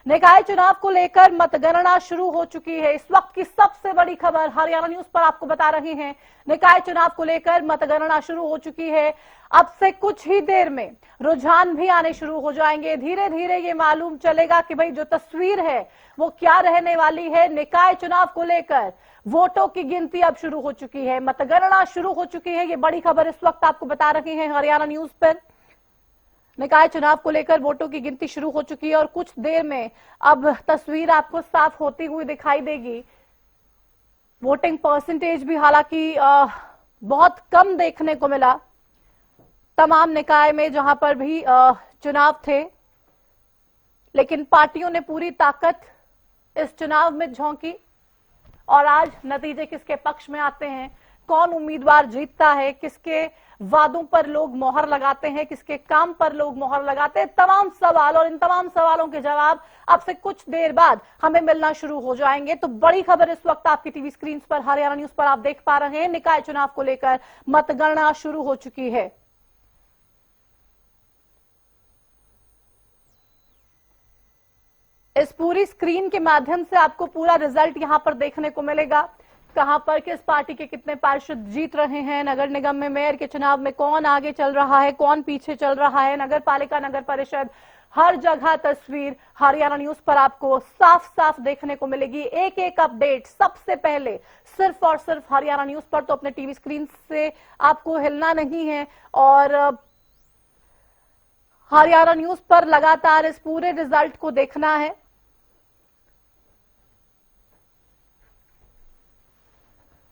निकाय चुनाव को लेकर मतगणना शुरू हो चुकी है। इस वक्त की सबसे बड़ी खबर हरियाणा न्यूज पर आपको बता रहे हैं। निकाय चुनाव को लेकर मतगणना शुरू हो चुकी है। अब से कुछ ही देर में रुझान भी आने शुरू हो जाएंगे। धीरे धीरे ये मालूम चलेगा कि भाई जो तस्वीर है वो क्या रहने वाली है। निकाय चुनाव को लेकर वोटों की गिनती अब शुरू हो चुकी है, मतगणना शुरू हो चुकी है। ये बड़ी खबर इस वक्त आपको बता रहे हैं हरियाणा न्यूज पर। निकाय चुनाव को लेकर वोटों की गिनती शुरू हो चुकी है और कुछ देर में अब तस्वीर आपको साफ होती हुई दिखाई देगी। वोटिंग परसेंटेज भी हालांकि बहुत कम देखने को मिला तमाम निकाय में जहां पर भी चुनाव थे, लेकिन पार्टियों ने पूरी ताकत इस चुनाव में झोंकी और आज नतीजे किसके पक्ष में आते हैं, कौन उम्मीदवार जीतता है, किसके वादों पर लोग मोहर लगाते हैं, किसके काम पर लोग मोहर लगाते हैं, तमाम सवाल और इन तमाम सवालों के जवाब अब से कुछ देर बाद हमें मिलना शुरू हो जाएंगे। तो बड़ी खबर इस वक्त आपकी टीवी स्क्रीन पर हरियाणा न्यूज पर आप देख पा रहे हैं। निकाय चुनाव को लेकर मतगणना शुरू हो चुकी है। इस पूरी स्क्रीन के माध्यम से आपको पूरा रिजल्ट यहां पर देखने को मिलेगा। कहां पर किस पार्टी के कितने पार्षद जीत रहे हैं, नगर निगम में मेयर के चुनाव में कौन आगे चल रहा है, कौन पीछे चल रहा है, नगर पालिका, नगर परिषद, हर जगह तस्वीर हरियाणा न्यूज पर आपको साफ साफ देखने को मिलेगी। एक एक अपडेट सबसे पहले सिर्फ और सिर्फ हरियाणा न्यूज पर। तो अपने टीवी स्क्रीन से आपको हिलना नहीं है और हरियाणा न्यूज पर लगातार इस पूरे रिजल्ट को देखना है।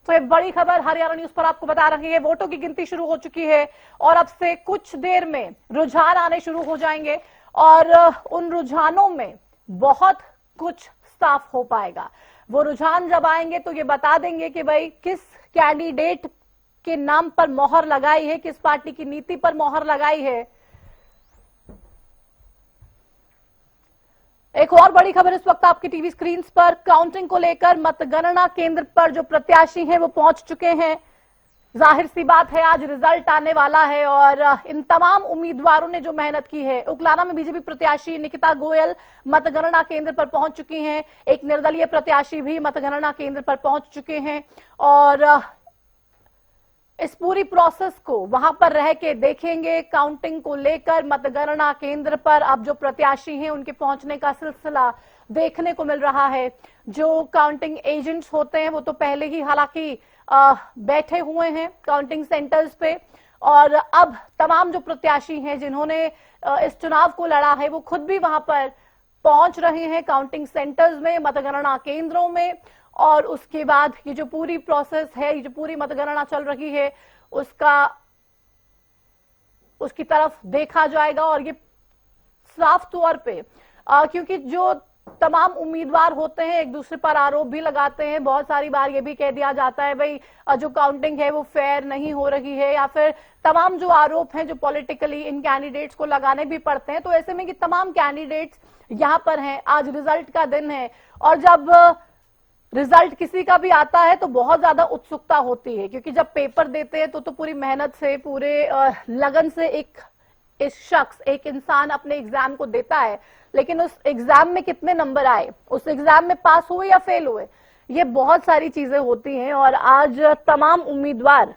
तो एक बड़ी खबर हरियाणा न्यूज पर आपको बता रहे हैं। वोटों की गिनती शुरू हो चुकी है और अब से कुछ देर में रुझान आने शुरू हो जाएंगे और उन रुझानों में बहुत कुछ साफ हो पाएगा। वो रुझान जब आएंगे तो ये बता देंगे कि भाई किस कैंडिडेट के नाम पर मोहर लगाई है, किस पार्टी की नीति पर मोहर लगाई है। एक और बड़ी खबर इस वक्त आपकी टीवी स्क्रीन पर, काउंटिंग को लेकर मतगणना केंद्र पर जो प्रत्याशी हैं वो पहुंच चुके हैं। जाहिर सी बात है आज रिजल्ट आने वाला है और इन तमाम उम्मीदवारों ने जो मेहनत की है। उकलाना में बीजेपी प्रत्याशी निकिता गोयल मतगणना केंद्र पर पहुंच चुकी हैं। एक निर्दलीय प्रत्याशी भी मतगणना केंद्र पर पहुंच चुके हैं और इस पूरी प्रोसेस को वहां पर रह के देखेंगे। काउंटिंग को लेकर मतगणना केंद्र पर अब जो प्रत्याशी हैं उनके पहुंचने का सिलसिला देखने को मिल रहा है। जो काउंटिंग एजेंट्स होते हैं वो तो पहले ही हालांकि बैठे हुए हैं काउंटिंग सेंटर्स पे और अब तमाम जो प्रत्याशी हैं जिन्होंने इस चुनाव को लड़ा है वो खुद भी वहां पर पहुंच रहे हैं काउंटिंग सेंटर्स में, मतगणना केंद्रों में। और उसके बाद ये जो पूरी प्रोसेस है, ये जो पूरी मतगणना चल रही है उसकी तरफ देखा जाएगा और ये साफ तौर पे क्योंकि जो तमाम उम्मीदवार होते हैं एक दूसरे पर आरोप भी लगाते हैं। बहुत सारी बार ये भी कह दिया जाता है भाई जो काउंटिंग है वो फेयर नहीं हो रही है, या फिर तमाम जो आरोप हैं जो पॉलिटिकली इन कैंडिडेट्स को लगाने भी पड़ते हैं। तो ऐसे में कि तमाम कैंडिडेट्स यहां पर हैं, आज रिजल्ट का दिन है और जब रिजल्ट किसी का भी आता है तो बहुत ज्यादा उत्सुकता होती है क्योंकि जब पेपर देते हैं तो पूरी मेहनत से, पूरे लगन से एक शख्स, एक इंसान अपने एग्जाम को देता है, लेकिन उस एग्जाम में कितने नंबर आए, उस एग्जाम में पास हुए या फेल हुए, ये बहुत सारी चीजें होती हैं। और आज तमाम उम्मीदवार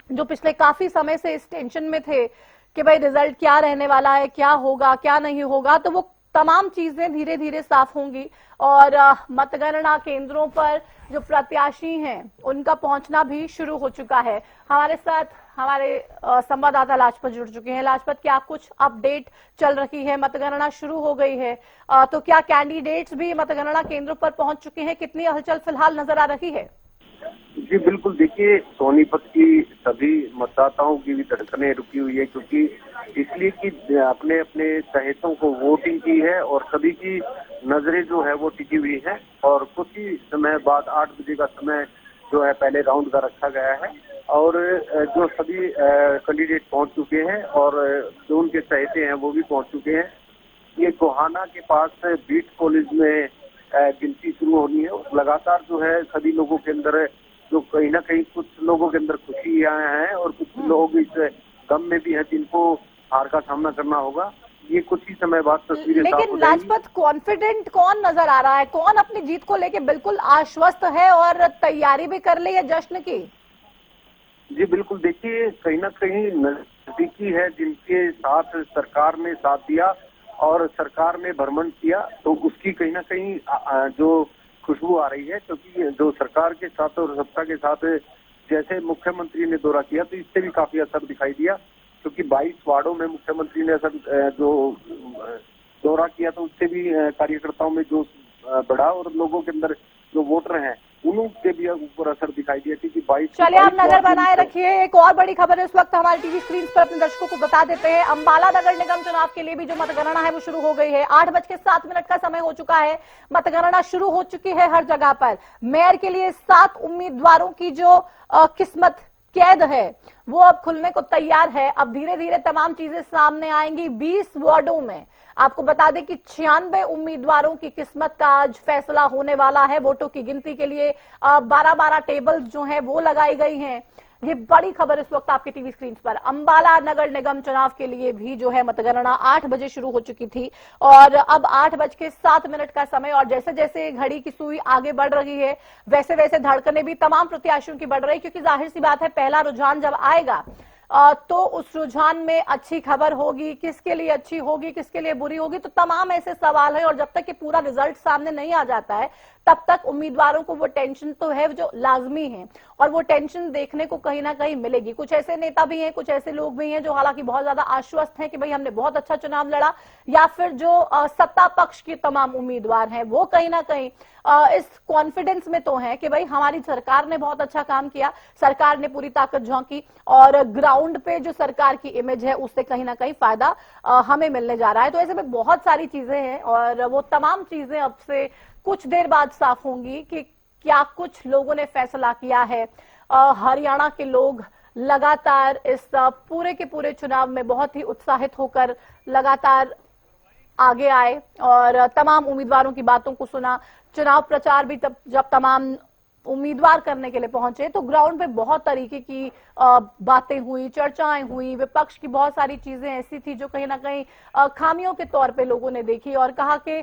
जो पिछले काफी समय से इस टेंशन में थे कि भाई रिजल्ट क्या रहने वाला है, क्या होगा क्या नहीं होगा, तो वो तमाम चीजें धीरे धीरे साफ होंगी और मतगणना केंद्रों पर जो प्रत्याशी हैं उनका पहुंचना भी शुरू हो चुका है। हमारे साथ हमारे संवाददाता लाजपत जुड़ चुके हैं। लाजपत, क्या कुछ अपडेट चल रही है? मतगणना शुरू हो गई है तो क्या कैंडिडेट्स भी मतगणना केंद्रों पर पहुंच चुके हैं? कितनी हलचल फिलहाल नजर आ रही है? जी बिल्कुल, देखिए सोनीपत की सभी मतदाताओं की भी धड़कनें रुकी हुई है क्योंकि इसलिए कि अपने अपने चहेतों को वोटिंग की है और सभी की नजरें जो है वो टिकी हुई है। और कुछ ही समय बाद 8 बजे का समय जो है पहले राउंड का रखा गया है और जो सभी कैंडिडेट पहुंच चुके हैं और जो उनके चहेते हैं वो भी पहुंच चुके हैं। ये गोहाना के पास बीट कॉलेज में गिनती शुरू होनी है। लगातार जो है सभी लोगों के अंदर जो कहीं ना कहीं कुछ लोगों के अंदर खुशी हैं और कुछ लोग इस गम में भी हैं जिनको हार का सामना करना होगा। ये कुछ ही समय बाद तस्वीरें साफ लेकिन हो जाएंगी। लाजपत कॉन्फिडेंट कौन नजर आ रहा है? कौन अपनी जीत को लेके बिल्कुल आश्वस्त है और तैयारी भी कर ली है जश्न की? जी बिल्कुल, देखिए कहीं ना कहीं नजदीकी है जिनके साथ सरकार ने साथ दिया और सरकार ने भ्रमण किया, तो उसकी कहीं ना कहीं जो खुशबू आ रही है, क्योंकि जो सरकार के साथ और सत्ता के साथ जैसे मुख्यमंत्री ने दौरा किया तो इससे भी काफी असर दिखाई दिया, क्योंकि 22 वार्डों में मुख्यमंत्री ने जो दौरा किया तो उससे भी कार्यकर्ताओं में जोश बढ़ा और लोगों के अंदर जो वोटर हैं उनके भी ऊपर असर दिखाई दिया, क्योंकि 22 चलिए आप नजर बनाए रखिए। एक और बड़ी खबर इस वक्त हमारे टीवी स्क्रीन पर अपने दर्शकों को बता देते हैं। अंबाला नगर निगम चुनाव के लिए भी जो मतगणना है वो शुरू हो गई है। 8:07 का समय हो चुका है। मतगणना शुरू हो चुकी है हर जगह पर। मेयर के लिए 7 उम्मीदवारों की जो किस्मत कैद है वो अब खुलने को तैयार है। अब धीरे धीरे तमाम चीजें सामने आएंगी। 20 वार्डों में आपको बता दें कि 96 उम्मीदवारों की किस्मत का आज फैसला होने वाला है। वोटों की गिनती के लिए 12-12 टेबल जो है वो लगाई गई हैं। ये बड़ी खबर इस वक्त आपके टीवी स्क्रीन पर। अंबाला नगर निगम चुनाव के लिए भी जो है मतगणना 8 बजे शुरू हो चुकी थी और अब 8:07 का समय, और जैसे जैसे घड़ी की सुई आगे बढ़ रही है वैसे वैसे धड़कनें भी तमाम प्रत्याशियों की बढ़ रही, क्योंकि जाहिर सी बात है पहला रुझान जब आएगा तो उस रुझान में अच्छी खबर होगी, किसके लिए अच्छी होगी किसके लिए बुरी होगी, तो तमाम ऐसे सवाल हैं। और जब तक कि पूरा रिजल्ट सामने नहीं आ जाता है तब तक उम्मीदवारों को वो टेंशन तो है जो लाजमी है, और वो टेंशन देखने को कहीं ना कहीं मिलेगी। कुछ ऐसे नेता भी हैं, कुछ ऐसे लोग भी हैं जो हालांकि बहुत ज्यादा आश्वस्त हैं कि भाई हमने बहुत अच्छा चुनाव लड़ा, या फिर जो सत्ता पक्ष के तमाम उम्मीदवार हैं वो कहीं ना कहीं इस कॉन्फिडेंस में तो है कि भाई हमारी सरकार ने बहुत अच्छा काम किया, सरकार ने पूरी ताकत झोंकी और ग्राउंड पे जो सरकार की इमेज है उससे कहीं ना कहीं फायदा हमें मिलने जा रहा है। तो ऐसे में बहुत सारी चीजें हैं और वो तमाम चीजें अब से कुछ देर बाद साफ होंगी कि क्या कुछ लोगों ने फैसला किया है। हरियाणा के लोग लगातार इस पूरे के पूरे चुनाव में बहुत ही उत्साहित होकर लगातार आगे आए और तमाम उम्मीदवारों की बातों को सुना। चुनाव प्रचार भी जब तमाम उम्मीदवार करने के लिए पहुंचे तो ग्राउंड पे बहुत तरीके की बातें हुई, चर्चाएं हुई। विपक्ष की बहुत सारी चीजें ऐसी थी जो कहीं ना कहीं खामियों के तौर पे लोगों ने देखी और कहा कि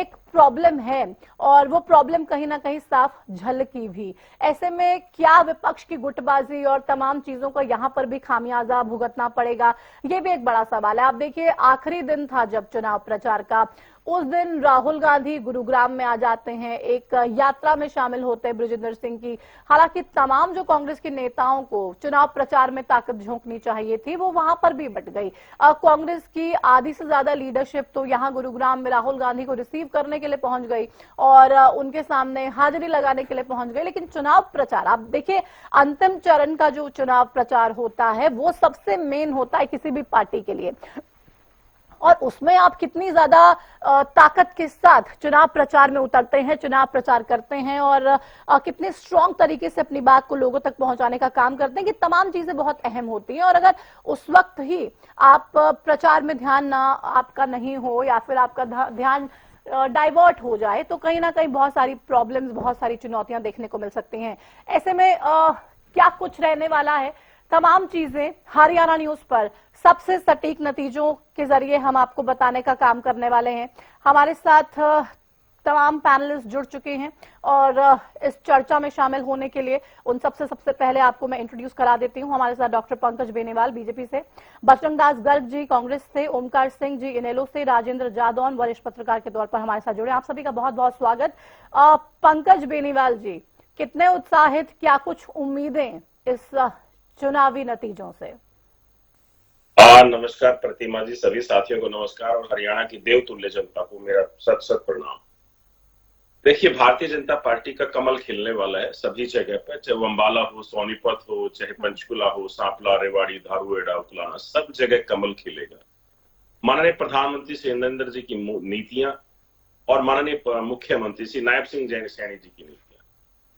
एक प्रॉब्लम है, और वो प्रॉब्लम कहीं ना कहीं साफ झलकी भी। ऐसे में क्या विपक्ष की गुटबाजी और तमाम चीजों का यहाँ पर भी खामियाजा भुगतना पड़ेगा, ये भी एक बड़ा सवाल है। आप देखिए आखिरी दिन था जब चुनाव प्रचार का, उस दिन राहुल गांधी गुरुग्राम में आ जाते हैं, एक यात्रा में शामिल होते हैं बृजेंद्र सिंह की। हालांकि तमाम जो कांग्रेस के नेताओं को चुनाव प्रचार में ताकत झोंकनी चाहिए थी वो वहां पर भी बट गई। कांग्रेस की आधी से ज्यादा लीडरशिप तो यहां गुरुग्राम में राहुल गांधी को रिसीव करने के लिए पहुंच गई और उनके सामने हाजिरी लगाने के लिए पहुंच गई। लेकिन चुनाव प्रचार आप देखिए, अंतिम चरण का जो चुनाव प्रचार होता है वो सबसे मेन होता है किसी भी पार्टी के लिए, और उसमें आप कितनी ज्यादा ताकत के साथ चुनाव प्रचार में उतरते हैं, चुनाव प्रचार करते हैं और कितने स्ट्रांग तरीके से अपनी बात को लोगों तक पहुंचाने का काम करते हैं, कि तमाम चीजें बहुत अहम होती हैं। और अगर उस वक्त ही आप प्रचार में ध्यान ना आपका नहीं हो या फिर आपका ध्यान डाइवर्ट हो जाए तो कहीं ना कहीं बहुत सारी प्रॉब्लम्स, बहुत सारी चुनौतियां देखने को मिल सकती हैं। ऐसे में क्या कुछ रहने वाला है, तमाम चीजें हरियाणा न्यूज पर सबसे सटीक नतीजों के जरिए हम आपको बताने का काम करने वाले हैं। हमारे साथ तमाम पैनलिस्ट जुड़ चुके हैं और इस चर्चा में शामिल होने के लिए उन सबसे पहले आपको मैं इंट्रोड्यूस करा देती हूं। हमारे साथ डॉक्टर पंकज बेनीवाल बीजेपी से, बजरंग दास गर्ग जी कांग्रेस से, ओमकार सिंह जी इनेलो से, राजेंद्र जादौन वरिष्ठ पत्रकार के तौर पर हमारे साथ जुड़े। आप सभी का बहुत बहुत स्वागत। पंकज बेनीवाल जी, कितने उत्साहित, क्या कुछ उम्मीदें इस चुनावी नतीजों से? नमस्कार प्रतिमा जी, सभी साथियों को नमस्कार और हरियाणा की देवतुल्य जनता को मेरा सत सत प्रणाम। देखिए, भारतीय जनता पार्टी का कमल खिलने वाला है सभी जगह पर, चाहे वो अंबाला हो, सोनीपत हो, चाहे पंचकुला हो, सांपला, रेवाड़ी, धारू, एडा, उतलाना, सब जगह कमल खिलेगा। माननीय प्रधानमंत्री श्री नरेंद्र जी की नीतियां और माननीय मुख्यमंत्री श्री नायब सिंह सैनी जी की नीतियां,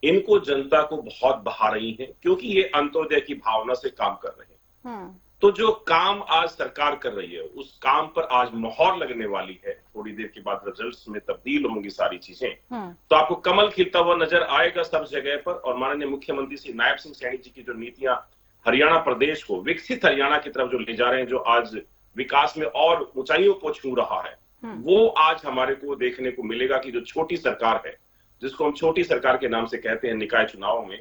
इनको जनता को बहुत बहा रही है, क्योंकि ये अंत्योदय की भावना से काम कर रहे हैं। तो जो काम आज सरकार कर रही है उस काम पर आज मोहर लगने वाली है। थोड़ी देर के बाद रिजल्ट्स में तब्दील होंगी सारी चीजें, तो आपको कमल खिलता हुआ नजर आएगा सब जगह पर। और माननीय मुख्यमंत्री श्री नायब सिंह सैनी जी की जो नीतियां हरियाणा प्रदेश को विकसित हरियाणा की तरफ जो ले जा रहे हैं, जो आज विकास में और ऊंचाइयों को छू रहा है, वो आज हमारे को देखने को मिलेगा कि जो छोटी सरकार है, जिसको हम छोटी सरकार के नाम से कहते हैं निकाय चुनावों में,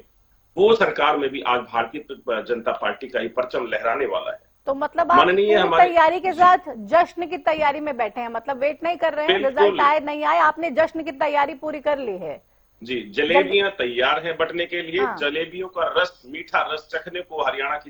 वो सरकार में भी आज भारतीय जनता पार्टी का ही परचम लहराने वाला है। तो मतलब आप माननीय पूरी हमारे तैयारी के साथ जश्न की तैयारी में बैठे हैं, मतलब वेट नहीं कर रहे हैं बिल्कुल। रिजल्ट आए नहीं आए, आपने जश्न की तैयारी पूरी कर ली है। जी, जलेबियां तैयार हैं बटने के लिए। हाँ। जलेबियों का रस, मीठा रस चखने को हरियाणा की